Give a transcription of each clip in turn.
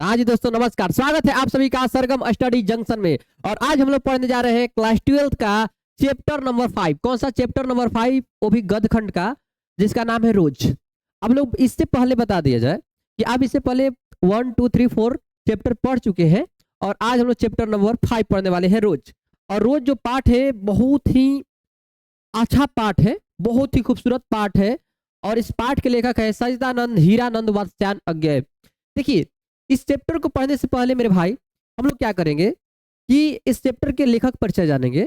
हाँ जी दोस्तों, नमस्कार। स्वागत है आप सभी का सरगम स्टडी जंक्शन में। और आज हम लोग पढ़ने जा रहे हैं क्लास 12th का चैप्टर नंबर 5। कौन सा चैप्टर नंबर 5? वो भी गद्य खंड का, जिसका नाम है रोज। अब लोग इससे पहले बता दिया जाए कि आप इससे पहले 1 2 3 4 चैप्टर पढ़ चुके हैं और आज हम लोग चैप्टर नंबर 5 पढ़ने वाले हैं, रोज। और रोज जो पाठ है बहुत ही अच्छा पाठ है, बहुत ही खूबसूरत पाठ है। और इस पाठ के लेखक है सच्चिदानंद हीरानंद वात्स्यायन अज्ञेय। देखिए, इस चैप्टर को पढ़ने से पहले मेरे भाई हम लोग क्या करेंगे कि इस चैप्टर के लेखक परिचय जानेंगे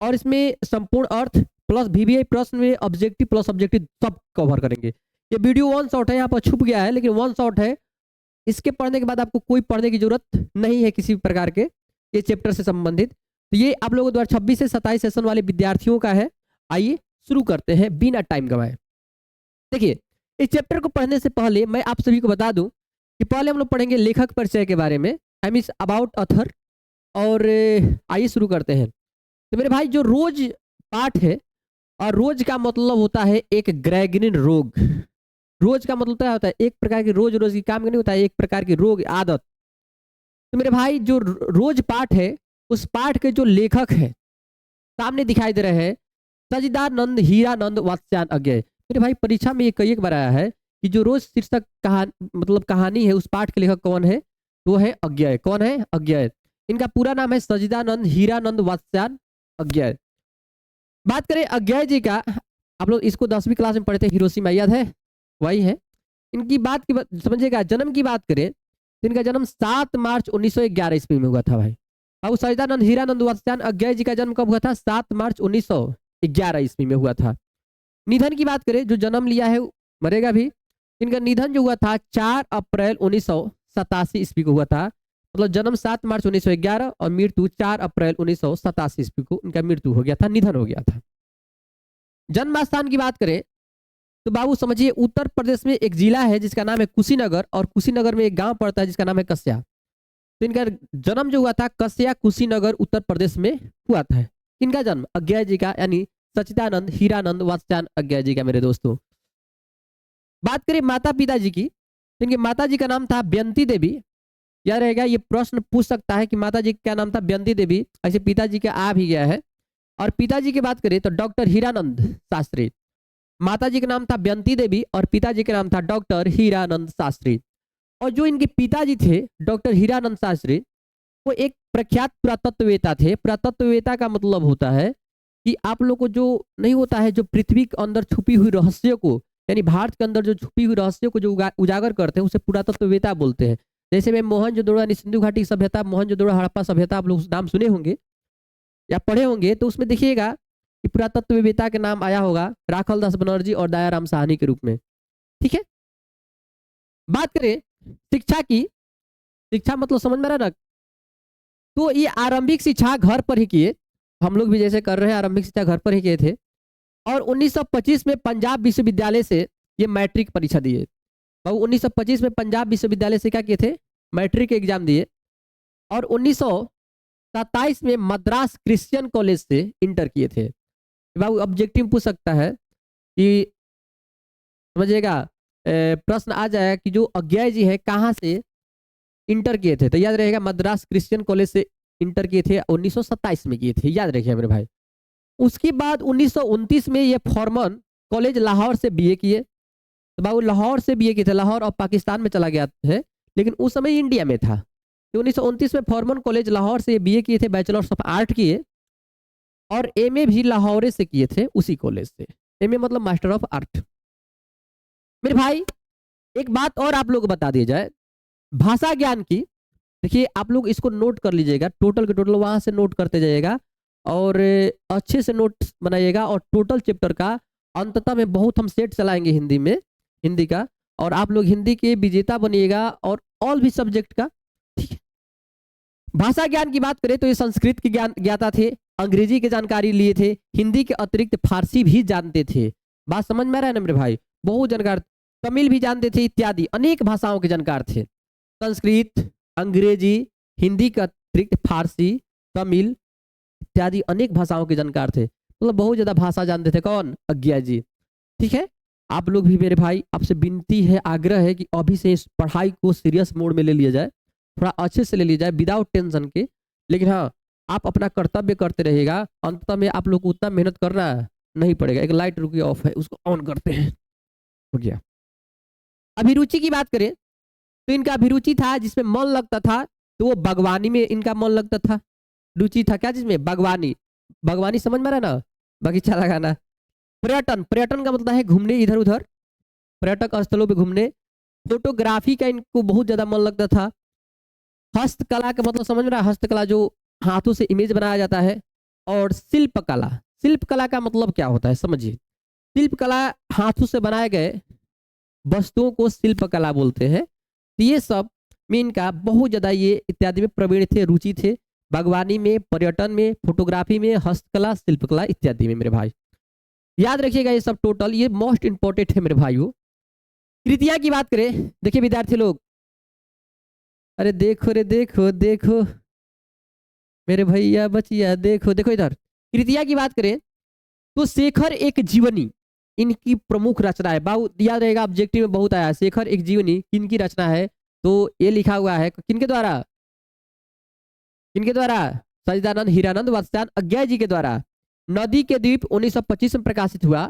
और इसमें संपूर्ण अर्थ प्लस वीवीआई प्रश्न में ऑब्जेक्टिव प्लस ऑब्जेक्टिव सब कवर करेंगे। ये वीडियो वन शॉट है, यहाँ पर छुप गया है लेकिन वन शॉट है। इसके पढ़ने के बाद आपको कोई पढ़ने की जरूरत नहीं है किसी प्रकार के ये चैप्टर से संबंधित। तो ये आप लोगों द्वारा 26 से 27 सेशन वाले विद्यार्थियों का है। आइए शुरू करते हैं बिना टाइम गवाए। देखिए, इस चैप्टर को पढ़ने से पहले मैं आप सभी को बता दूं कि पहले हम लोग पढ़ेंगे लेखक परिचय के बारे में, आई मीन अबाउट ऑथर। और आइए शुरू करते हैं। तो मेरे भाई, जो रोज पाठ है, और रोज का मतलब होता है एक ग्रैग्रीन रोग। रोज का मतलब क्या होता है? एक प्रकार की रोज रोज की काम नहीं होता है, एक प्रकार की रोग आदत। तो मेरे भाई, जो रोज पाठ है उस पाठ के जो लेखक है सामने दिखाई दे रहे हैं, सच्चिदानंद हीरानंद वात्स्यायन अज्ञेय। मेरे भाई, परीक्षा में ये कई एक बार आया है कि जो रोज शीर्षक कहानी है उस पाठ के लेखक कौन है? वो है अज्ञेय। कौन है? अज्ञेय। इनका पूरा नाम है सच्चिदानंद हीरानंद वात्स्यायन अज्ञेय। बात करें अज्ञेय जी का, आप लोग इसको 10वीं क्लास में पढ़े थे, हिरोशिमा, याद है? वही है। इनकी बात की समझिएगा, जन्म की बात करें तो इनका जन्म 7 मार्च 1911 ईस्वी में हुआ था भाई। अब सच्चिदानंद हीरानंद वात्स्यायन अज्ञेय जी का जन्म कब हुआ था? 7 मार्च 1911 ईस्वी में हुआ था। निधन की बात करें, जो जन्म लिया है मरेगा भी। इनका निधन जो हुआ था 4 अप्रैल 1987 ईस्वी को हुआ था। मतलब जन्म 7 मार्च 1911 और मृत्यु 4 अप्रैल 1987 ईस्वी को इनका मृत्यु हो गया था, निधन हो गया था। जन्म स्थान की बात करें तो बाबू समझिए, उत्तर प्रदेश में एक जिला है जिसका नाम है कुशीनगर, और कुशीनगर में एक गांव पड़ता है जिसका नाम है कस्या। तो इनका जन्म जो हुआ था कस्या कुशीनगर उत्तर प्रदेश में हुआ था। इनका जन्म अज्ञेय जी का, यानी सच्चिदानंद हीरानंद वात्स्यायन अज्ञेय जी का। मेरे दोस्तों, बात करें माता पिता जी की, तो इनके माता जी का नाम था बेंती देवी। याद रहेगा, ये प्रश्न पूछ सकता है कि माता जी का क्या नाम था? बेंती देवी। ऐसे पिताजी का आ भी गया है। और पिताजी की बात करें तो डॉक्टर हीरानंद शास्त्री। माता जी का नाम था बेंती देवी और पिताजी का नाम था डॉक्टर हीरानंद शास्त्री। और जो इनके पिताजी थे डॉक्टर हीरानंद शास्त्री, वो एक प्रख्यात पुरातत्ववेता थे। पुरातत्ववेता का मतलब होता है कि आप लोग को जो नहीं होता है, जो पृथ्वी के अंदर छुपी हुई रहस्य को, यानी भारत के अंदर जो छुपी हुई रहस्य को जो उजागर करते हैं उसे पुरातत्ववेता बोलते हैं। जैसे में मोहनजोदड़ो यानी सिंधु घाटी सभ्यता, मोहनजोदड़ो हड़प्पा सभ्यता, आप लोग नाम सुने होंगे या पढ़े होंगे, तो उसमें देखिएगा कि पुरातत्ववेता के नाम आया होगा राखल दास बनर्जी और दयाराम साहनी के रूप में। ठीक है। बात करें शिक्षा की, शिक्षा मतलब समझ में आ रहा ना? तो ये आरंभिक शिक्षा घर पर ही किए, हम लोग भी जैसे कर रहे हैं, आरंभिक शिक्षा घर पर ही किए थे। और 1925 में पंजाब विश्वविद्यालय से ये मैट्रिक परीक्षा दिए। और 1925 में पंजाब विश्वविद्यालय से क्या किए थे? मैट्रिक एग्जाम दिए। और 1927 में मद्रास क्रिश्चियन कॉलेज से इंटर किए थे। बाबू ऑब्जेक्टिव पूछ सकता है कि समझिएगा, प्रश्न आ जाएगा कि जो अज्ञेय जी है कहाँ से इंटर किए थे, तो याद रहेगा मद्रास क्रिश्चियन कॉलेज से इंटर किए थे, 1927 में किए थे, याद रखिए मेरे भाई। उसके बाद 1929 में ये फॉर्मन कॉलेज लाहौर से बीए किए। तो बाबू लाहौर से बीए किए थे, लाहौर और पाकिस्तान में चला गया है लेकिन उस समय इंडिया में था। तो 1929 में फॉर्मन कॉलेज लाहौर से बीए किए थे, बैचलर्स ऑफ आर्ट किए। और एमए भी लाहौर से किए थे, उसी कॉलेज से। एमए मतलब मास्टर ऑफ आर्ट। मेरे भाई, एक बात और आप लोग को बता दिया जाए भाषा ज्ञान की। देखिए, आप लोग इसको नोट कर लीजिएगा, टोटल के टोटल वहां से नोट करते जाइएगा और अच्छे से नोट बनाइएगा। और टोटल चैप्टर का अंततः में बहुत हम सेट चलाएंगे हिंदी में, हिंदी का। और आप लोग हिंदी के विजेता बनिएगा और ऑल भी सब्जेक्ट का। ठीक है। भाषा ज्ञान की बात करें तो ये संस्कृत के ज्ञान ज्ञाता थे, अंग्रेजी की जानकारी लिए थे, हिंदी के अतिरिक्त फारसी भी जानते थे। बात समझ में आ रहा है ना मेरे भाई? बहुत जानकार, तमिल भी जानते थे, इत्यादि अनेक भाषाओं के जानकार थे। संस्कृत, अंग्रेजी, हिंदी के अतिरिक्त फारसी, तमिल इत्यादि अनेक भाषाओं के जानकार थे। मतलब बहुत ज्यादा भाषा जानते थे। कौन? अज्ञेय जी। ठीक है। आप लोग भी मेरे भाई, आपसे विनती है, आग्रह है कि अभी से इस पढ़ाई को सीरियस मोड में ले लिया जाए। थोड़ा अच्छे से ले ली जाए विदाउट टेंशन के। लेकिन हाँ, आप अपना कर्तव्य करते रहिएगा, अंततः में आप लोग को उतना मेहनत करना नहीं पड़ेगा। एक लाइट रुकी ऑफ है, उसको ऑन करते हैं। हो गया। अभिरुचि की बात करें तो इनका अभिरुचि था जिसमें मन लगता था, तो वो बागवानी में इनका मन लगता था। रुचि था क्या जिसमें? बागवानी। बागवानी समझ में आ रहा है ना, बगीचा लगाना। पर्यटन, पर्यटन का मतलब है घूमने इधर उधर, पर्यटक स्थलों पे घूमने। फोटोग्राफी का इनको बहुत ज्यादा मन लगता था। हस्तकला का मतलब समझ में रहा है? हस्तकला जो हाथों से इमेज बनाया जाता है। और शिल्पकला, शिल्पकला का मतलब क्या होता है समझिए। शिल्पकला हाथों से बनाए गए वस्तुओं को शिल्पकला बोलते हैं। तो ये सब में इनका बहुत ज्यादा ये इत्यादि में प्रवीण थे, रुचि थे। बागवानी में, पर्यटन में, फोटोग्राफी में, हस्तकला, शिल्पकला इत्यादि में मेरे भाई। याद रखिएगा ये सब टोटल, ये मोस्ट इंपॉर्टेंट है मेरे भाइयों। कृतियां की बात करें, देखिए विद्यार्थी लोग, अरे देखो रे देखो देखो मेरे भैया बचिया, देखो देखो इधर। कृतियां की बात करें तो शेखर एक जीवनी इनकी प्रमुख रचना है। बहुत याद रहेगा, ऑब्जेक्टिव में बहुत आया है। शेखर एक जीवनी किनकी रचना है? तो ये लिखा हुआ है किनके द्वारा? किनके द्वारा? सच्चिदानंद हीरानंद वात्स्यायन अज्ञा जी के द्वारा। नदी के द्वीप 1925 में प्रकाशित हुआ।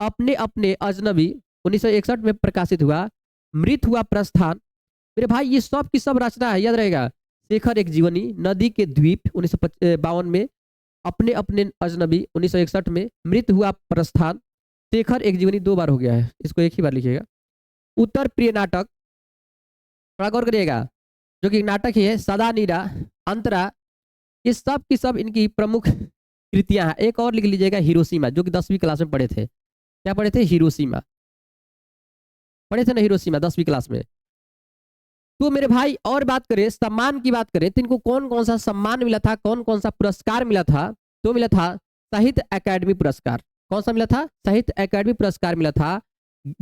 अपने अपने अजनबी 1961 में प्रकाशित हुआ। मृत हुआ प्रस्थान। मेरे भाई ये सब की सब रचना है, याद रहेगा। शेखर एक जीवनी, नदी के द्वीप 1952 में, अपने अपने अजनबी 1961 में, मृत हुआ प्रस्थान। शेखर एक जीवनी 2 बार हो गया है, इसको एक ही बार लिखिएगा। उत्तर प्रिय नाटक, थोड़ा गौर करिएगा, जो कि नाटक ही है। सदा नीरा, अंतरा, ये सब की सब इनकी प्रमुख कृतियां हैं। एक और लिख लीजिएगा, हिरोशिमा, जो कि 10वीं क्लास में पढ़े थे। क्या पढ़े थे? हिरोशिमा पढ़े थे ना, हिरोशिमा 10वीं क्लास में। तो मेरे भाई और बात करें, सम्मान की बात करें तो इनको कौन कौन सा सम्मान मिला था, कौन कौन सा पुरस्कार मिला था? तो मिला था साहित्य अकादमी पुरस्कार। कौन सा मिला था? साहित्य अकादमी पुरस्कार मिला था।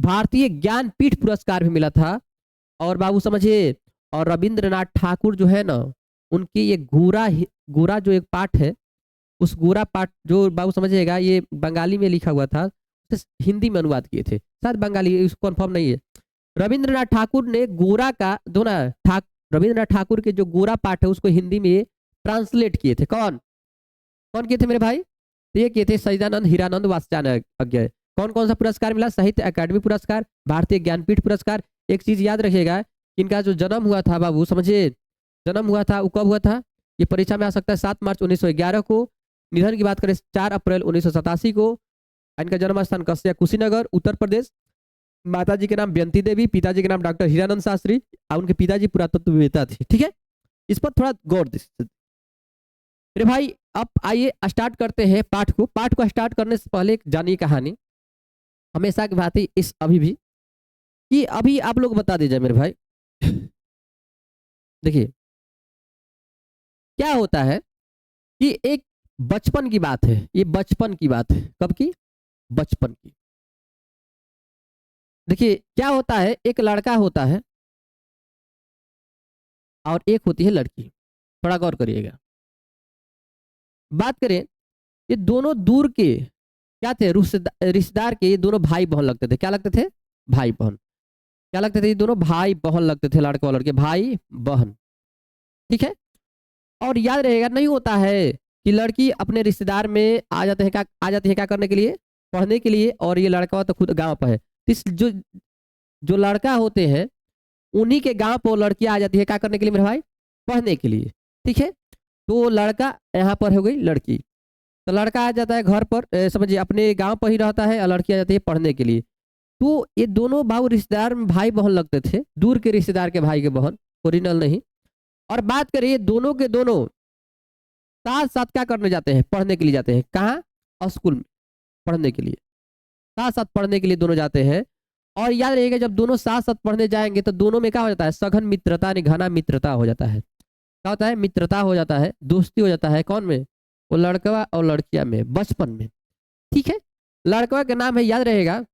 भारतीय ज्ञानपीठ पुरस्कार भी मिला था। और बाबू समझिए, और रविंद्रनाथ ठाकुर जो है ना, उनकी ये गोरा, गोरा जो एक पाठ है, उस गोरा पाठ जो बाबू समझिएगा, ये बंगाली में लिखा हुआ था, हिंदी में अनुवाद किए थे शायद, बंगाली कंफर्म नहीं है। रविंद्रनाथ ठाकुर ने गोरा का दोना रविंद्रनाथ ठाकुर के जो गोरा पाठ है उसको हिंदी में ट्रांसलेट किए थे। कौन कौन किए थे मेरे भाई? तो ये किए थे सच्चिदानंद हीरानंद वात्स्यायन अज्ञा। कौन कौन सा पुरस्कार मिला? साहित्य अकादमी पुरस्कार, भारतीय ज्ञानपीठ पुरस्कार। एक चीज याद रखिएगा, इनका जो जन्म हुआ था बाबू समझिए, जन्म हुआ था वो कब हुआ था? ये परीक्षा में आ सकता है 7 मार्च 1911 को। निधन की बात करें 4 अप्रैल 1987 को। इनका जन्म स्थान कस्या कुशीनगर उत्तर प्रदेश। माताजी के नाम बेंती देवी, पिताजी के नाम डॉक्टर हीरानंद शास्त्री, और उनके पिताजी पुरातत्ववेत्ता थे। ठीक है, इस पर थोड़ा गौर दीजिए मेरे भाई। अब आइए स्टार्ट करते हैं पाठ को। पाठ को स्टार्ट करने से पहले एक जानिए कहानी, हमेशा की बात है इस अभी भी, कि अभी आप लोग बता दीजिए मेरे भाई। देखिए क्या होता है कि एक बचपन की बात है, ये बचपन की बात है। कब की? बचपन की। देखिए क्या होता है, एक लड़का होता है और एक होती है लड़की। थोड़ा गौर करिएगा। बात करें, ये दोनों दूर के क्या थे? रिश्तेदार के। ये दोनों भाई बहन लगते थे। क्या लगते थे? भाई बहन। क्या लगते थे? ये दोनों भाई बहन लगते थे, लड़के और लड़के भाई बहन। ठीक है। और याद रहेगा, नहीं होता है कि लड़की अपने रिश्तेदार में आ जाते हैं, क्या आ जाती है क्या करने के लिए? पढ़ने के लिए। और ये लड़का तो खुद गांव पर है। इस जो जो लड़का होते हैं उन्हीं के गांव पर लड़की आ जाती है क्या करने के लिए मेरे भाई? पढ़ने के लिए। ठीक है। तो लड़का यहाँ पर हो गई लड़की, तो लड़का आ जाता है घर पर, समझिए अपने गांव पर ही रहता है, और लड़की आ जाती है पढ़ने के लिए। तो ये दोनों बाबू रिश्तेदार में भाई बहन लगते थे, दूर के रिश्तेदार के भाई के बहन, ओरिजिनल नहीं। और बात करिए, दोनों के दोनों साथ साथ क्या करने जाते हैं? पढ़ने के लिए जाते हैं। कहाँ? स्कूल में पढ़ने के लिए। साथ साथ पढ़ने के लिए दोनों जाते हैं। और याद रहिएगा, जब दोनों साथ साथ पढ़ने जाएंगे तो दोनों में क्या हो जाता है? सघन मित्रता, घना मित्रता हो जाता है। क्या होता है? मित्रता हो जाता है, दोस्ती हो जाता है। कौन में? वो लड़का और लड़कियां में, बचपन में। ठीक है। लड़का का नाम है, याद रहेगा,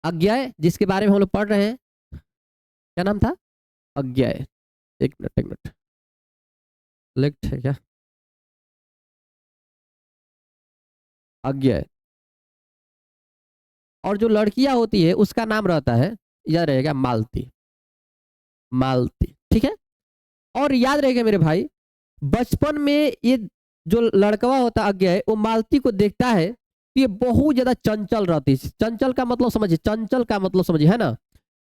अज्ञाय, जिसके बारे में हम लोग पढ़ रहे हैं। क्या नाम था? अज्ञाय। एक मिनट एक मिनट, लेक्ट है क्या? अज्ञाय। और जो लड़कियां होती है उसका नाम रहता है, याद रहेगा, मालती। मालती। ठीक है। और याद रहेगा मेरे भाई, बचपन में ये जो लड़कवा होता अज्ञे वो मालती को देखता है तो ये बहुत ज्यादा चंचल रहती है। चंचल का मतलब समझिए, चंचल का मतलब समझिए, है ना।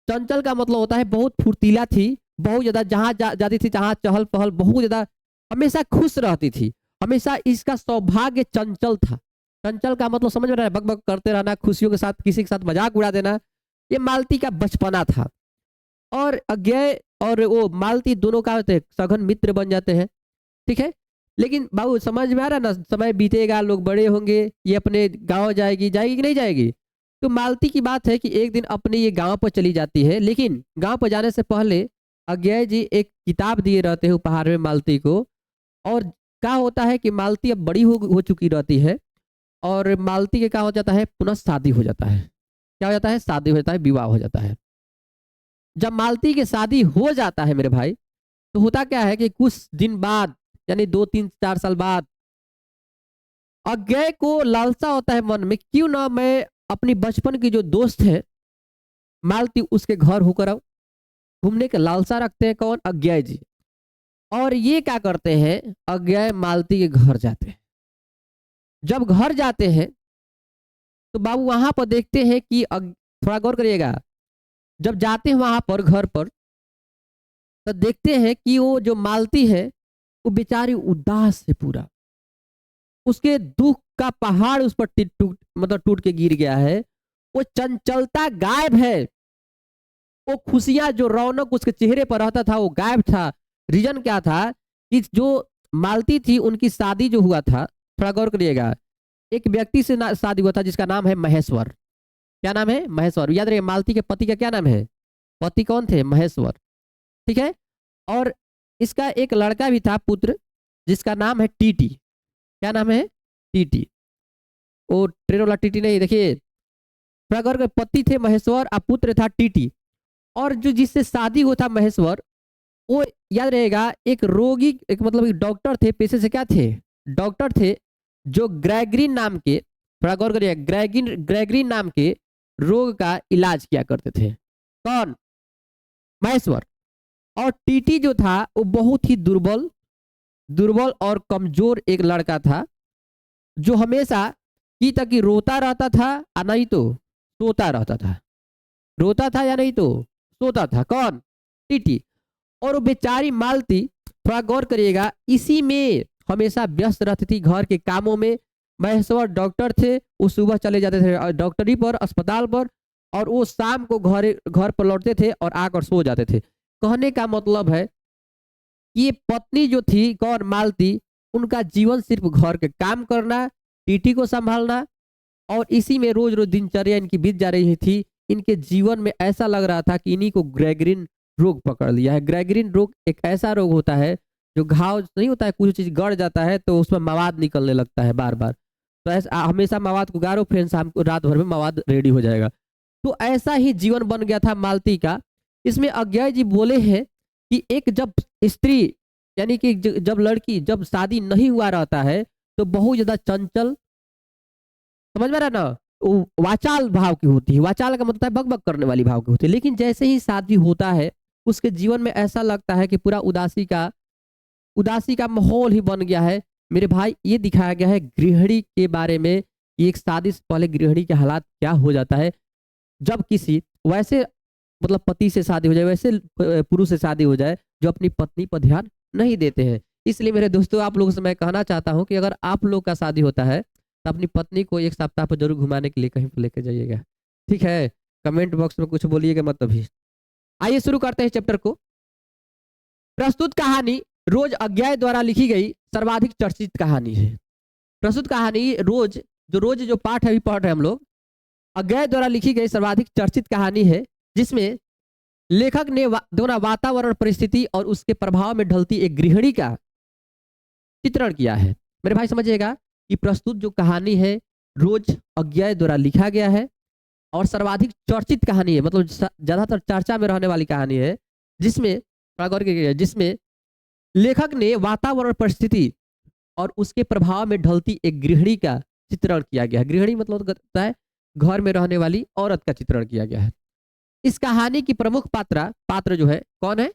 चंचल का मतलब होता है बहुत फुर्तीला थी, बहुत ज्यादा जहां जाती थी जहां चहल पहल, बहुत ज्यादा हमेशा खुश रहती थी। हमेशा इसका सौभाग्य चंचल था। चंचल का मतलब समझ में रहा है, बक बक करते रहना, खुशियों के साथ किसी के साथ मजाक उड़ा देना, ये मालती का बचपना था। और अज्ञे और वो मालती दोनों का होते हैं, सघन मित्र बन जाते हैं। ठीक है। लेकिन बाबू समझ में आ रहा ना, समय बीतेगा, लोग बड़े होंगे, ये अपने गांव जाएगी, जाएगी कि नहीं जाएगी। तो मालती की बात है कि एक दिन अपने ये गांव पर चली जाती है, लेकिन गांव पर जाने से पहले अज्ञे जी एक किताब दिए रहते हैं उपहार में मालती को। और क्या होता है कि मालती अब बड़ी हो चुकी रहती है, और मालती के क्या हो जाता है, पुनः शादी हो जाता है। क्या हो जाता है, शादी हो जाता है, विवाह हो जाता है। जब मालती की शादी हो जाता है मेरे भाई, तो होता क्या है कि कुछ दिन बाद, यानी 2 3 4 साल बाद, अज्ञे को लालसा होता है मन में, क्यों ना मैं अपनी बचपन की जो दोस्त है मालती उसके घर होकर आऊं। घूमने का लालसा रखते हैं कौन, अज्ञे जी। और ये क्या करते हैं, अज्ञे मालती के घर जाते हैं। जब घर जाते हैं तो बाबू वहां पर देखते हैं कि थोड़ा गौर करिएगा, जब जाते हैं वहां पर घर पर, तो देखते हैं कि वो जो मालती है वो बेचारी उदास है पूरा। उसके दुख का पहाड़ उस पर मतलब टूट के गिर गया है। वो चंचलता गायब है। वो खुशियां, जो रौनक उसके चेहरे पर रहता था वो गायब था। रीजन क्या था कि जो मालती थी उनकी शादी जो हुआ था, थोड़ा गौर करिएगा, एक व्यक्ति से शादी हुआ था जिसका नाम है महेश्वर। क्या नाम है, महेश्वर। याद रहिए, मालती के पति का क्या नाम है, पति कौन थे, महेश्वर। ठीक है। और इसका एक लड़का भी था, पुत्र, जिसका नाम है टीटी। क्या नाम है, टीटी। वो ट्रेन वाला टीटी नहीं, देखिए, प्रगर के पति थे महेश्वर और पुत्र था टीटी। और जो जिससे शादी हुआ था महेश्वर, वो याद रहेगा एक रोगी, एक मतलब एक डॉक्टर थे, पेशे से क्या थे, डॉक्टर थे, जो ग्रेगरिन नाम के, थोड़ा गौर करिए, ग्रेगरिन नाम के रोग का इलाज किया करते थे। कौन, महेश्वर। और टीटी जो था वो बहुत ही दुर्बल दुर्बल और कमजोर एक लड़का था, जो हमेशा की तक कि रोता रहता था या नहीं तो सोता रहता था। रोता था या नहीं तो सोता था, कौन, टीटी। और वो बेचारी मालती, थोड़ा गौर करिएगा, इसी में हमेशा व्यस्त रहती थी, घर के कामों में। महेश्वर डॉक्टर थे, वो सुबह चले जाते थे डॉक्टरी पर, अस्पताल पर, और वो शाम को घर पर लौटते थे और आकर सो जाते थे। कहने का मतलब है कि ये पत्नी जो थी, कौन, मालती, उनका जीवन सिर्फ घर के काम करना, टीटी को संभालना, और इसी में रोज रोज दिनचर्या इनकी बीत जा रही थी। इनके जीवन में ऐसा लग रहा था कि इन्हीं को ग्रेगरिन रोग पकड़ लिया है। ग्रेगरिन रोग एक ऐसा रोग होता है जो घाव नहीं होता है, कुछ चीज गड़ जाता है तो उसमें मवाद निकलने लगता है बार बार। तो ऐसा हमेशा मवाद को गारो, फिर शाम को रात भर में मवाद रेडी हो जाएगा। तो ऐसा ही जीवन बन गया था मालती का। इसमें अज्ञय जी बोले हैं कि एक जब स्त्री, यानी कि जब लड़की, जब शादी नहीं हुआ रहता है तो बहुत ज्यादा चंचल, समझ में रहा ना, वो वाचाल भाव की होती है। वाचाल का मतलब है बकबक करने वाली भाव की होती है। लेकिन जैसे ही शादी होता है उसके जीवन में ऐसा लगता है कि पूरा उदासी का माहौल ही बन गया है। मेरे भाई, ये दिखाया गया है गृहिणी के बारे में, एक शादी से पहले गृहिणी के हालात क्या हो जाता है जब किसी वैसे मतलब पति से शादी हो जाए, वैसे पुरुष से शादी हो जाए जो अपनी पत्नी पर ध्यान नहीं देते हैं। इसलिए मेरे दोस्तों, आप लोगों से मैं कहना चाहता हूं कि अगर आप लोग का शादी होता है तो अपनी पत्नी को एक सप्ताह पर जरूर घुमाने के लिए कहीं पर लेके जाइएगा। ठीक है। कमेंट बॉक्स में कुछ बोलिएगा मत अभी। आइए शुरू करते हैं चैप्टर को। प्रस्तुत कहानी रोज अज्ञाय द्वारा लिखी गई सर्वाधिक चर्चित कहानी है। प्रस्तुत कहानी रोज जो पाठ है अभी पढ़ रहे हैं हम लोग, अज्ञाय द्वारा लिखी गई सर्वाधिक चर्चित कहानी है, जिसमें लेखक ने दोनों वातावरण, परिस्थिति और उसके प्रभाव में ढलती एक गृहिणी का चित्रण किया है। मेरे भाई समझिएगा कि प्रस्तुत जो कहानी है रोज अज्ञाय द्वारा लिखा गया है और सर्वाधिक चर्चित कहानी है, मतलब ज्यादातर चर्चा में रहने वाली कहानी है, जिसमें लेखक ने वातावरण, परिस्थिति और उसके प्रभाव में ढलती एक गृहिणी का चित्रण किया गया है। गृहिणी मतलब होता है घर में रहने वाली औरत का चित्रण किया गया है। इस कहानी की प्रमुख पात्र जो है कौन है,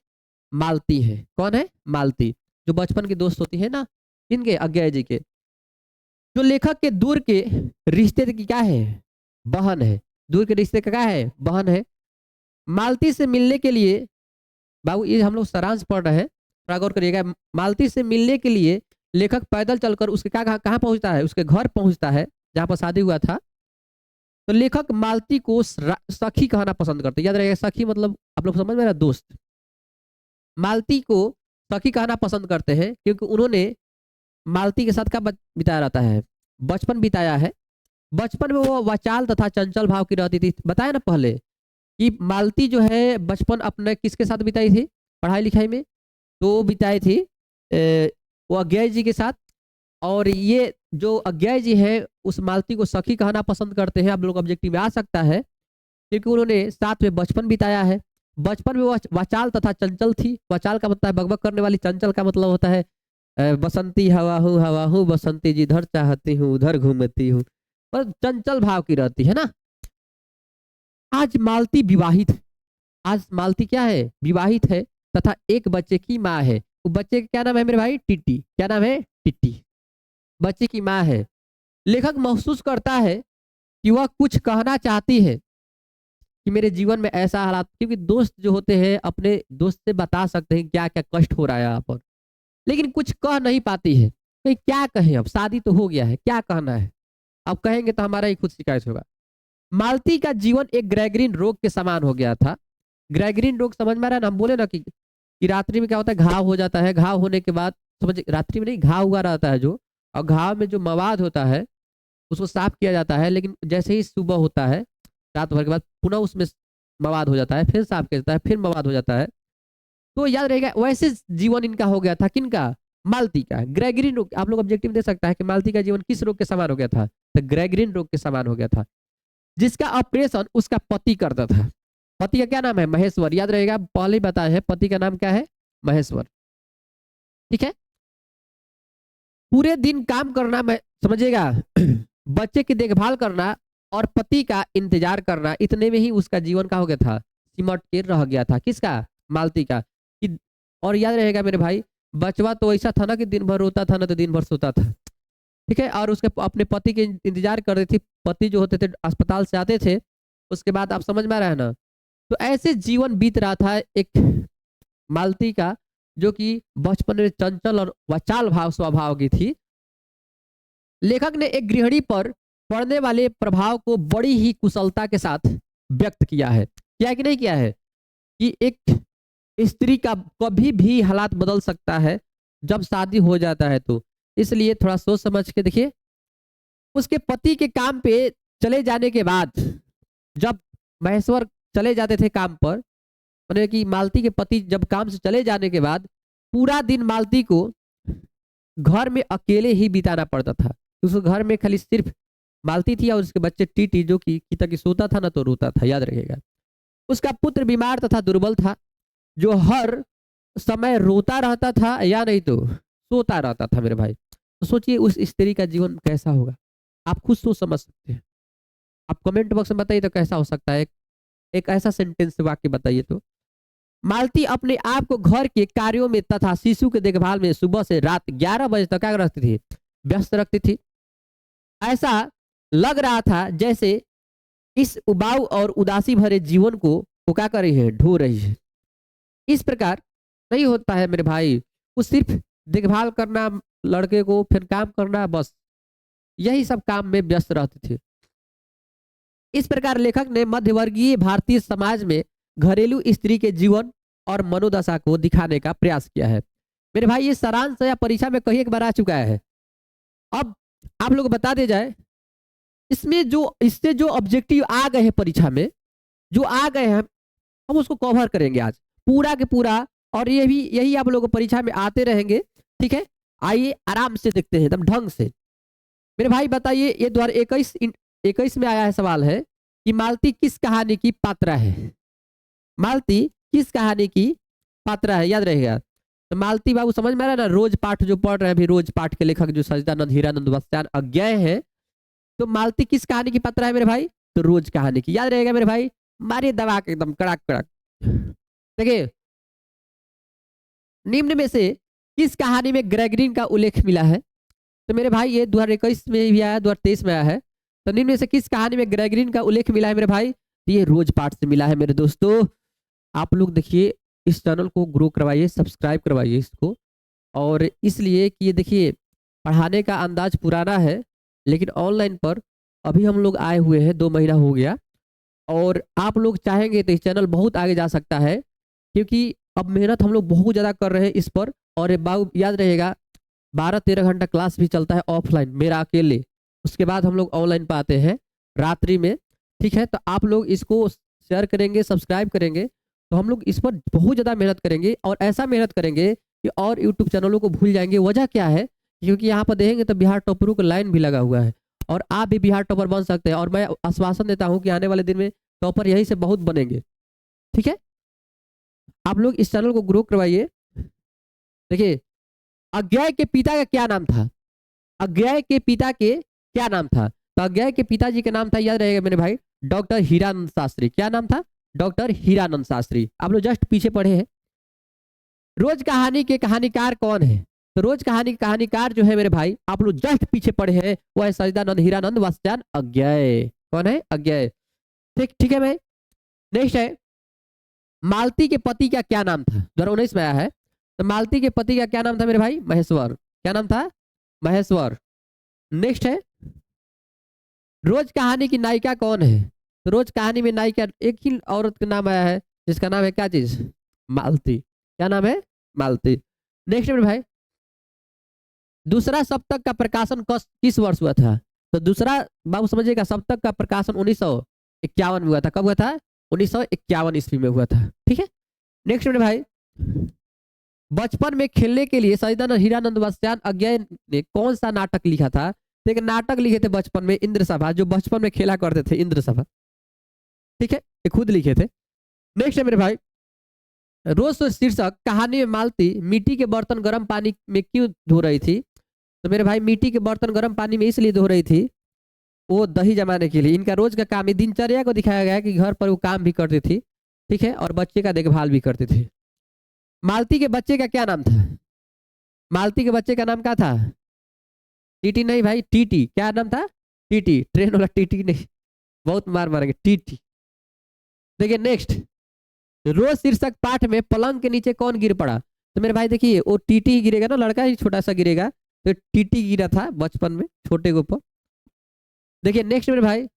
मालती है। कौन है? मालती, जो बचपन की दोस्त होती है ना, इनके अज्ञा जी के, जो लेखक के दूर के रिश्ते की क्या है? बहन है। दूर के रिश्ते का क्या है? बहन है। मालती से मिलने के लिए, बाबू ये हम लोग सारांश पढ़ रहे हैं, थोड़ा गौर करिएगा। मालती से मिलने के लिए लेखक पैदल चलकर उसके कहाँ पहुंचता है? उसके घर पहुंचता है जहां पर शादी हुआ था। तो लेखक मालती को सखी कहना पसंद करते हैं। याद रहिएगा, सखी मतलब आप लोग समझ में रहा, दोस्त। मालती को सखी कहना पसंद करते हैं क्योंकि उन्होंने मालती के साथ का बिताया रहता है, बचपन बिताया है। बचपन में वो वाचाल तथा चंचल भाव की रहती थी। बताया ना पहले कि मालती जो है बचपन अपने किसके साथ बिताई थी पढ़ाई लिखाई में? तो बिताई थी वो अज्ञा जी के साथ। और ये जो अज्ञा जी है उस मालती को सखी कहना पसंद करते हैं। आप लोग ऑब्जेक्टिव में आ सकता है क्योंकि उन्होंने साथ में बचपन बिताया है। बचपन में वो वाचाल तथा चंचल थी। वाचाल का मतलब है बकबक करने वाली, चंचल का मतलब होता है बसंती हवा हूँ बसंती जिधर चाहती हूँ उधर घूमती हूँ, पर चंचल भाव की रहती है ना। आज मालती विवाहित है। आज मालती क्या है? विवाहित है तथा एक बच्चे की माँ है। वो बच्चे का क्या नाम है मेरे भाई? टिट्टी। क्या नाम है? टिट्टी। बच्चे की माँ है। लेखक महसूस करता है कि वह कुछ कहना चाहती है कि मेरे जीवन में ऐसा हालात, क्योंकि दोस्त जो होते हैं अपने दोस्त से बता सकते हैं क्या क्या कष्ट हो रहा है यहाँ पर, लेकिन कुछ कह नहीं पाती है। तो क्या कहें? अब शादी तो हो गया है, क्या कहना है? अब कहेंगे तो हमारा ही खुद शिकायत होगा। मालती का जीवन एक ग्रेगरीन रोग के समान हो गया था। ग्रेगरीन रोग समझ में आ रहा है ना? हम बोले ना कि रात्रि में क्या होता है? घाव हो जाता है। घाव होने के बाद, समझ, रात्रि में नहीं, घाव हुआ रहता है जो, और घाव में जो मवाद होता है उसको साफ किया जाता है। लेकिन जैसे ही सुबह होता है, रात भर के बाद पुनः उसमें मवाद हो जाता है, फिर साफ किया जाता है, फिर मवाद हो जाता है। तो याद रहेगा, वैसे जीवन इनका हो गया था। किनका? मालती का। ग्रेगरीन रोग, आप लोग ऑब्जेक्टिव दे सकता है कि मालती का जीवन किस रोग के समान हो गया था? तो ग्रेगरीन रोग के समान हो गया था, जिसका ऑपरेशन उसका पति करता था। पति का क्या नाम है? महेश्वर। याद रहेगा, पहले ही बताया है, पति का नाम क्या है? महेश्वर। ठीक है। पूरे दिन काम करना, मैं समझिएगा, बच्चे की देखभाल करना और पति का इंतजार करना, इतने में ही उसका जीवन का हो गया था, सिमट के रह गया था। किसका? मालती का। और याद रहेगा मेरे भाई, बचवा तो ऐसा था ना कि दिन भर रोता था ना तो दिन भर सोता था। ठीक है। और उसके अपने पति के इंतजार कर रही थी। पति जो होते थे अस्पताल से आते थे, उसके बाद आप समझ में आ रहा है ना? तो ऐसे जीवन बीत रहा था एक मालती का, जो कि बचपन में चंचल और वाचाल भाव स्वभाव की थी। लेखक ने एक गृहिणी पर पड़ने वाले प्रभाव को बड़ी ही कुशलता के साथ व्यक्त किया है। क्या कि नहीं किया है? कि एक स्त्री का कभी भी हालात बदल सकता है जब शादी हो जाता है। तो इसलिए थोड़ा सोच समझ के देखिए। उसके पति के काम पे चले जाने के बाद, जब महेश्वर चले जाते थे काम पर, माने कि मालती के पति जब काम से चले जाने के बाद पूरा दिन मालती को घर में अकेले ही बिताना पड़ता था। उस घर में खाली सिर्फ मालती थी और उसके बच्चे टीटी, जो कि तक सोता था ना तो रोता था। याद रखिएगा। उसका पुत्र बीमार तथा दुर्बल था, जो हर समय रोता रहता था या नहीं तो सोता रहता था मेरे भाई। तो सोचिए उस स्त्री का जीवन कैसा होगा। आप खुद सोच समझ सकते हैं। आप कमेंट बॉक्स में बताइए तो कैसा हो सकता है। एक ऐसा सेंटेंस वाक्य बताइए तो। मालती अपने आप को घर के कार्यों में तथा शिशु के देखभाल में सुबह से रात 11 बजे तक क्या रखती थी? व्यस्त रखती थी। ऐसा लग रहा था जैसे इस उबाऊ और उदासी भरे जीवन को वो क्या कर रही है? ढो रही है। इस प्रकार नहीं होता है मेरे भाई। वो सिर्फ देखभाल करना लड़के को, फिर काम करना, बस यही सब काम में व्यस्त रहते थे। इस प्रकार लेखक ने मध्यवर्गीय भारतीय समाज में घरेलू स्त्री के जीवन और मनोदशा को दिखाने का प्रयास किया है। मेरे भाई ये सारांश या परीक्षा में कहीं एक बार आ चुका है। अब आप लोग बता दे जाए, इसमें जो इससे जो ऑब्जेक्टिव आ गए हैं परीक्षा में, जो आ गए हैं, हम उसको कवर करेंगे आज पूरा के पूरा। और ये भी यही आप लोगों को परीक्षा में आते रहेंगे। ठीक है। आइए आराम से देखते हैं एकदम ढंग से। मेरे भाई बताइए, ये 2021 में आया है सवाल है कि मालती किस कहानी की पात्रा है? मालती किस कहानी की पात्रा है? याद रहेगा। तो मालती बाबू समझ में आ रहा है ना? रोज पाठ जो पढ़ रहे हैं अभी, रोज पाठ के लेखक जो सजदानंद हीरानंद बख्तियार अज्ञेय हैं। तो मालती किस कहानी की पात्रा है मेरे भाई? तो रोज कहानी की। याद रहेगा मेरे भाई। मारिए दबा के एकदम कड़ाक कड़ाक। देखिए, निम्न में से किस कहानी में ग्रेगरिन का उल्लेख मिला है? तो मेरे भाई ये 2021 में भी आया, 2023 में आया है। तो निम्न में से किस कहानी में ग्रेगरिन का उल्लेख मिला है मेरे भाई? तो ये रोज पाठ से मिला है मेरे दोस्तों। आप लोग देखिए इस चैनल को ग्रो करवाइए, सब्सक्राइब करवाइए इसको। और इसलिए कि ये देखिए पढ़ाने का अंदाज पुराना है, लेकिन ऑनलाइन पर अभी हम लोग आए हुए हैं, 2 महीना हो गया। और आप लोग चाहेंगे तो इस चैनल बहुत आगे जा सकता है, क्योंकि अब मेहनत हम लोग बहुत ज़्यादा कर रहे हैं इस पर। और ये बाबू याद रहेगा 12-13 घंटा क्लास भी चलता है ऑफलाइन मेरा अकेले, उसके बाद हम लोग ऑनलाइन पे आते हैं रात्रि में। ठीक है, तो आप लोग इसको शेयर करेंगे, सब्सक्राइब करेंगे, तो हम लोग इस पर बहुत ज़्यादा मेहनत करेंगे। और ऐसा मेहनत करेंगे कि और यूट्यूब चैनलों को भूल जाएंगे। वजह क्या है? क्योंकि यहाँ पर देखेंगे तो बिहार टॉपरों का लाइन भी लगा हुआ है, और आप भी बिहार टॉपर बन सकते हैं। और मैं आश्वासन देता हूँ कि आने वाले दिन में टॉपर यहीं से बहुत बनेंगे। ठीक है, आप लोग इस चैनल को ग्रो करवाइए। देखिए अज्ञाय के पिता का क्या नाम था? अज्ञाय के पिता के क्या नाम था? तो अज्ञाय के पिताजी का नाम था, याद रहेगा मेरे भाई, डॉक्टर हीरानंद शास्त्री। क्या नाम था? डॉक्टर हीरानंद शास्त्री। आप लोग जस्ट पीछे पढ़े हैं। रोज कहानी के कहानीकार कौन है? तो रोज कहानी के कहानीकार जो है मेरे भाई, आप लोग जस्ट पीछे पढ़े हैं, वो है सच्चिदानंद हीरानंद वात्स्यायन अज्ञाय। कौन है? अज्ञाय। ठीक ठीक है भाई। नेक्स्ट है, मालती के पति का क्या नाम था? 2019 में आया है। तो मालती के पति का क्या नाम था मेरे भाई? महेश्वर। क्या नाम था? महेश्वर। नेक्स्ट है, रोज कहानी की नायिका कौन है? तो रोज कहानी में नायिका एक ही औरत का नाम आया है, जिसका नाम है क्या चीज? मालती। क्या नाम है? मालती। नेक्स्ट मेरे भाई, दूसरा सप्तक का प्रकाशन किस वर्ष हुआ था? तो दूसरा बाबू समझिएगा, सप्तक का प्रकाशन 1951 में हुआ था। कब हुआ था? 1951 ईस्वी में हुआ था। ठीक है, नेक्स्ट मेरे भाई, बचपन में खेलने के लिए सच्चिदानंद हीरानंद वात्स्यायन अज्ञाय ने कौन सा नाटक लिखा था? तो एक नाटक लिखे थे बचपन में, इंद्र सभा, जो बचपन में खेला करते थे, इंद्र सभा। ठीक है, ये खुद लिखे थे। नेक्स्ट है मेरे भाई, रोज शीर्षक कहानी में मालती मिट्टी के बर्तन गर्म पानी में क्यों धो रही थी? तो मेरे भाई मिट्टी के बर्तन गर्म पानी में इसलिए धो रही थी, वो दही जमाने के लिए। इनका रोज का काम है, दिनचर्या को दिखाया गया है कि घर पर वो काम भी करती थी। ठीक है, और बच्चे का देखभाल भी करती थी। मालती के बच्चे का क्या नाम था? मालती के बच्चे का नाम क्या था? टीटी नहीं भाई, टीटी। क्या नाम था? टीटी, ट्रेन वाला टीटी नहीं, बहुत मार मारेंगे, टीटी। देखिए नेक्स्ट, रोज शीर्षक पाठ में पलंग के नीचे कौन गिर पड़ा? तो मेरे भाई देखिए वो टीटी ही गिरेगा ना, लड़का ही छोटा सा गिरेगा, तो टीटी गिरा था बचपन में छोटे के ऊपर। देखिए नेक्स्ट मेरे भाई,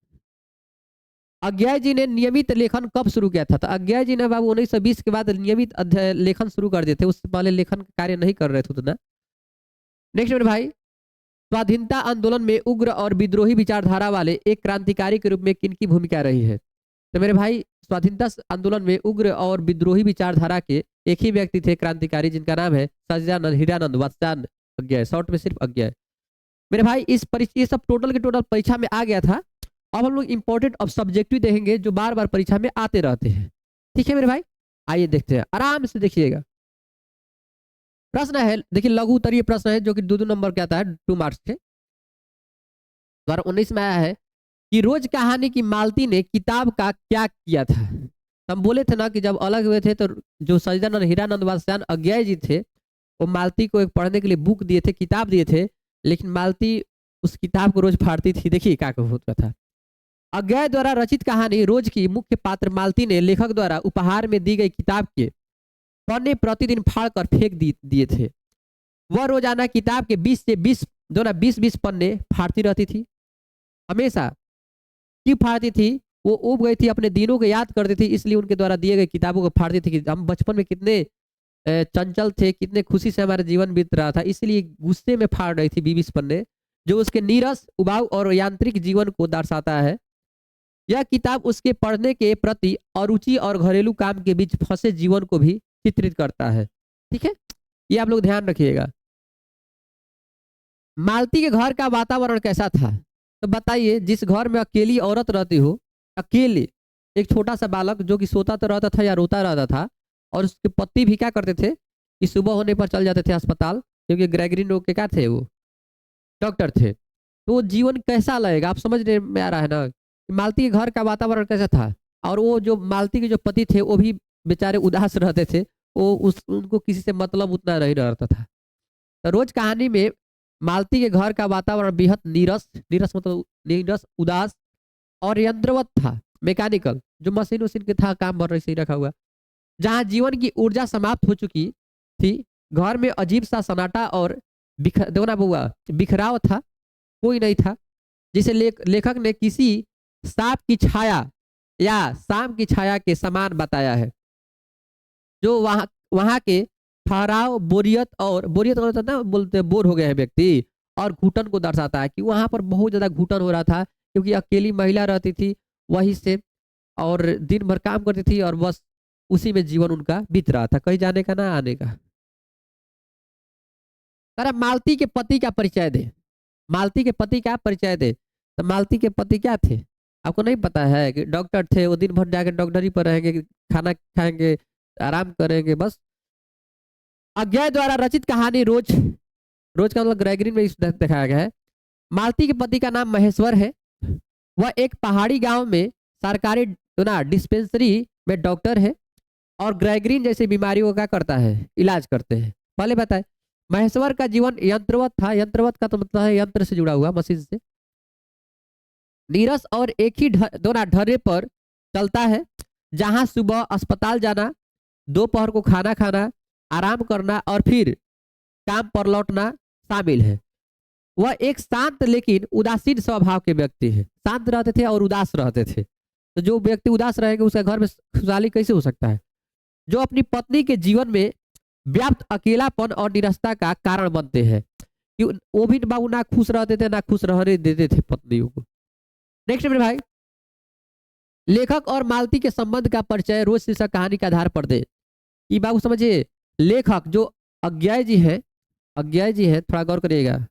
अज्ञाय जी ने नियमित लेखन कब शुरू किया था? तो अज्ञाय जी ने बाबू 1920 के बाद नियमित लेखन शुरू कर दिए थे, उससे पहले लेखन कार्य नहीं कर रहे थे उतना। नेक्स्ट मेरे भाई, स्वाधीनता आंदोलन में उग्र और विद्रोही विचारधारा वाले एक क्रांतिकारी के रूप में किनकी भूमिका रही है? तो मेरे भाई स्वाधीनता आंदोलन में उग्र और विद्रोही विचारधारा के एक ही व्यक्ति थे क्रांतिकारी, जिनका नाम है सच्चिदानंद हीरानंद वात्स्यायन अज्ञाय। शॉर्ट में सिर्फ अज्ञाय। मेरे भाई ये सब टोटल के टोटल परीक्षा में आ गया था। अब हम लोग इंपॉर्टेंट ऑफ सब्जेक्टिव देखेंगे, जो बार बार परीक्षा में आते रहते हैं। ठीक है मेरे भाई, आइए देखते हैं, आराम से देखिएगा। प्रश्न है, देखिए लघु उत्तरीय प्रश्न है, जो कि 2-2 नंबर के आता है, 2 मार्क्स के। 2019 में आया है कि रोज कहानी की मालती ने किताब का क्या किया था? हम बोले थे ना कि जब अलग हुए थे तो जो सच्चिदानंद हीरानंद वात्स्यायन अज्ञाय जी थे, वो मालती को एक पढ़ने के लिए बुक दिए थे, किताब दिए थे, लेकिन मालती उस किताब को रोज फाड़ती थी। देखिए क्या होता था। अज्ञाय द्वारा रचित कहानी रोज की मुख्य पात्र मालती ने लेखक द्वारा उपहार में दी गई किताब के पन्ने प्रतिदिन फाड़ कर फेंक दिए थे। वह रोजाना किताब के 20 पन्ने फाड़ती रहती थी। हमेशा क्यों फाड़ती थी? वो उब गई थी, अपने दिनों को याद करती थी, इसलिए उनके द्वारा दिए गए किताबों को फाड़ती थी। कि हम बचपन में कितने चंचल थे, कितने खुशी से हमारा जीवन बीत रहा था, इसलिए गुस्से में फाड़ रही थी 20 पन्ने, जो उसके नीरस, उबाऊ और यांत्रिक जीवन को दर्शाता है। यह किताब उसके पढ़ने के प्रति अरुचि और घरेलू काम के बीच फंसे जीवन को भी चित्रित करता है। ठीक है, ये आप लोग ध्यान रखिएगा। मालती के घर का वातावरण कैसा था? तो बताइए, जिस घर में अकेली औरत रहती हो, अकेले एक छोटा सा बालक जो कि सोता तो रहता था या रोता रहता था, और उसके पति भी क्या करते थे कि सुबह होने पर चल जाते थे अस्पताल, क्योंकि ग्रेगरिन रोग के क्या थे, वो डॉक्टर थे। तो वो जीवन कैसा लगेगा, आप समझ में आ रहा है ना? मालती के घर का वातावरण कैसा था? और वो जो मालती के जो पति थे, वो भी बेचारे उदास रहते थे, वो उनको किसी से मतलब उतना नहीं रहता था। तो रोज कहानी में मालती के घर का वातावरण बेहद नीरस, नीरस मतलब नीरस, उदास और यंत्रवत था, मैकेनिकल, जो मशीन उशीन के था, काम भर रही रखा हुआ, जहां जीवन की ऊर्जा समाप्त हो चुकी थी। घर में अजीब सा सन्नाटा और बिखराव था, कोई नहीं था, जिसे लेखक ने किसी सांप की छाया या शाम की छाया के समान बताया है, जो वहाँ वहाँ के ठहराव, बोरियत होता ना, बोलते बोर हो गए हैं व्यक्ति, और घुटन को दर्शाता है कि वहां पर बहुत ज्यादा घुटन हो रहा था, क्योंकि अकेली महिला रहती थी वहीं से, और दिन भर काम करती थी, और बस उसी में जीवन उनका बीत रहा था, कहीं जाने का ना आने का। अरे मालती के पति का परिचय दे, मालती के पति का परिचय दे। तो मालती के पति क्या थे, आपको नहीं पता है कि डॉक्टर थे, वो दिन भर जाकर डॉक्टरी पर रहेंगे, खाना खाएंगे, आराम करेंगे बस। अज्ञाय द्वारा रचित कहानी रोज, रोज का मतलब ग्रेगरी में दिखाया गया है। मालती के पति का नाम महेश्वर है। वह एक पहाड़ी गांव में सरकारी डिस्पेंसरी में डॉक्टर है, और ग्रेगरीन जैसी बीमारियों का करता है, इलाज करते हैं। पहले बताए, महेश्वर का जीवन यंत्रवत था, यंत्रवत का तो मतलब है यंत्र से जुड़ा हुआ, मशीन से, नीरस और एक ही ढर्रे पर चलता है, जहां सुबह अस्पताल जाना, दोपहर को खाना खाना, आराम करना और फिर काम पर लौटना शामिल है। वह एक शांत लेकिन उदासीन स्वभाव के व्यक्ति है, शांत रहते थे और उदास रहते थे। तो जो व्यक्ति उदास रहेगा उसके घर में खुशहाली कैसे हो सकता है, जो अपनी पत्नी के जीवन में व्याप्त अकेलापन और निराशा का कारण बनते हैं, कि वो भी बाबू ना खुश रहते थे, ना खुश रहने देते थे पत्नियों को। नेक्स्ट मेरे भाई, लेखक और मालती के संबंध का परिचय रोज शीर्षक कहानी के आधार पर दे। कि बाबू समझिए, लेखक जो अज्ञाय जी है, अज्ञाय जी है, थोड़ा गौर करिएगा,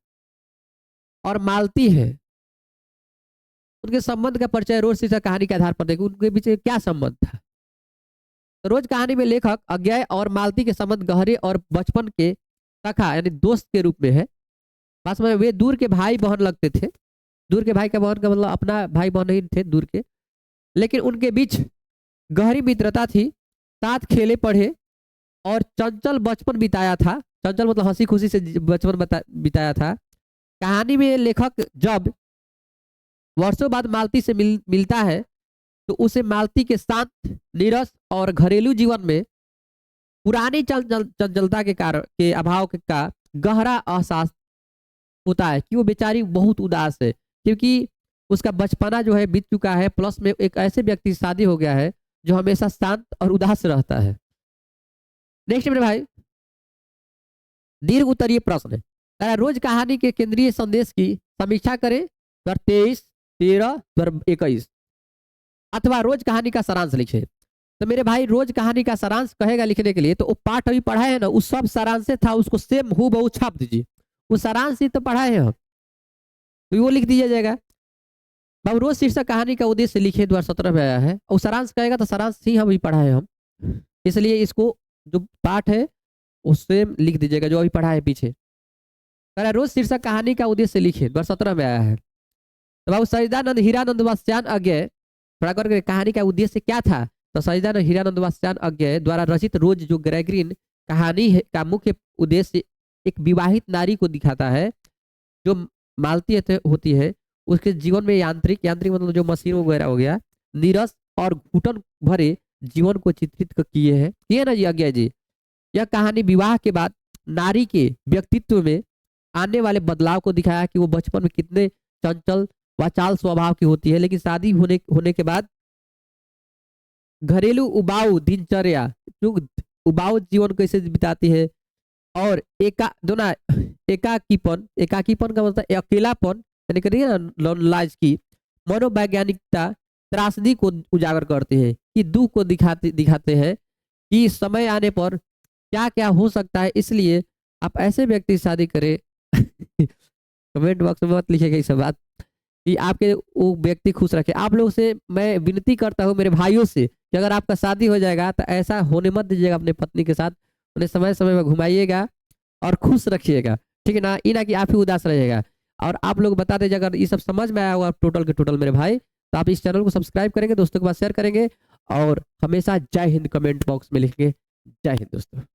और मालती है, उनके संबंध का परिचय रोज शीर्षक कहानी के आधार पर देखो, उनके बीच क्या संबंध था। तो रोज कहानी में लेखक अज्ञाय और मालती के संबंध गहरे और बचपन के सखा यानी दोस्त के रूप में है। पास में वे दूर के भाई बहन लगते थे, दूर के भाई का बहन का मतलब अपना भाई बहन नहीं थे, दूर के, लेकिन उनके बीच गहरी मित्रता थी, साथ खेले पढ़े और चंचल बचपन बिताया था। चंचल मतलब हंसी खुशी से बचपन बिताया था। कहानी में लेखक जब वर्षों बाद मालती से मिलता है, तो उसे मालती के शांत, नीरस और घरेलू जीवन में पुरानी चंचलता के कारण के अभाव का गहरा एहसास होता है, कि वो बेचारी बहुत उदास है, क्योंकि उसका बचपना जो है बीत चुका है, प्लस में एक ऐसे व्यक्ति से शादी हो गया है जो हमेशा शांत और उदास रहता है। नेक्स्ट मेरे भाई, दीर्घ उत्तरीय प्रश्न है, रोज कहानी के केंद्रीय संदेश की समीक्षा करें, 23, 13, 21, अथवा रोज कहानी का सारांश लिखे। तो मेरे भाई रोज कहानी का सारांश कहेगा लिखने के लिए, तो वो पाठ अभी पढ़ा है ना, उस सब सारांश था, उसको सेम हूबहू छाप दीजिए, वो सारांश ही तो पढ़ाए हैं हम, तो वो लिख दिया जाएगा। बाबू रोज शीर्षक कहानी का उद्देश्य लिखे 2017 में आया है, और सारांश कहेगा तो सारांश ही हम भी पढ़ाए हम, इसलिए इसको जो पाठ है उससे लिख दीजिएगा जो अभी पढ़ा है पीछे। रोज शीर्षक कहानी का उद्देश्य लिखे 2017 में आया है। तो बाबू सचिदानंद हीरानंद वात्स्यायन अज्ञेय, थोड़ा करके कहानी का उद्देश्य क्या था, तो सचिदानंद हीरानंद वात्स्यायन अज्ञेय द्वारा रचित रोज जो ग्रेगरीन कहानी है का मुख्य उद्देश्य एक विवाहित नारी को दिखाता है, जो मालती होती है, उसके जीवन में यांत्रिक मतलब जो मशीन वगैरह हो गया, नीरस और घुटन भरे जीवन को चित्रित किए हैं, किए ना जी अज्ञेय जी। यह कहानी विवाह के बाद नारी के व्यक्तित्व में आने वाले बदलाव को दिखाया, कि वो बचपन में कितने चंचल वाचाल स्वभाव की होती है, लेकिन शादी होने के बाद घरेलू उबाऊ दिनचर्या, उबाऊ जीवन कैसे बिताती है, और एकाकीपन का मतलब अकेलापन यानी करिए ना, लॉनलाइज की मनोवैज्ञानिकता त्रासदी को उजागर करते हैं, कि दुख को दिखाते हैं कि समय आने पर क्या क्या हो सकता है, इसलिए आप ऐसे व्यक्ति से शादी करें कमेंट बॉक्स में मत लिखिएगा ये सब बात, कि आपके वो व्यक्ति खुश रखे। आप लोग से मैं विनती करता हूँ मेरे भाइयों से, कि अगर आपका शादी हो जाएगा तो ऐसा होने मत दीजिएगा अपने पत्नी के साथ, उन्हें समय समय में घुमाइएगा और खुश रखिएगा, ठीक है ना, ये ना कि आप ही उदास रहिएगा। और आप लोग बता दीजिए अगर ये सब समझ में आया हुआ टोटल के टोटल मेरे भाई, तो आप इस चैनल को सब्सक्राइब करेंगे, दोस्तों के पास शेयर करेंगे, और हमेशा जय हिंद कमेंट बॉक्स में लिखेंगे। जय हिंद दोस्तों।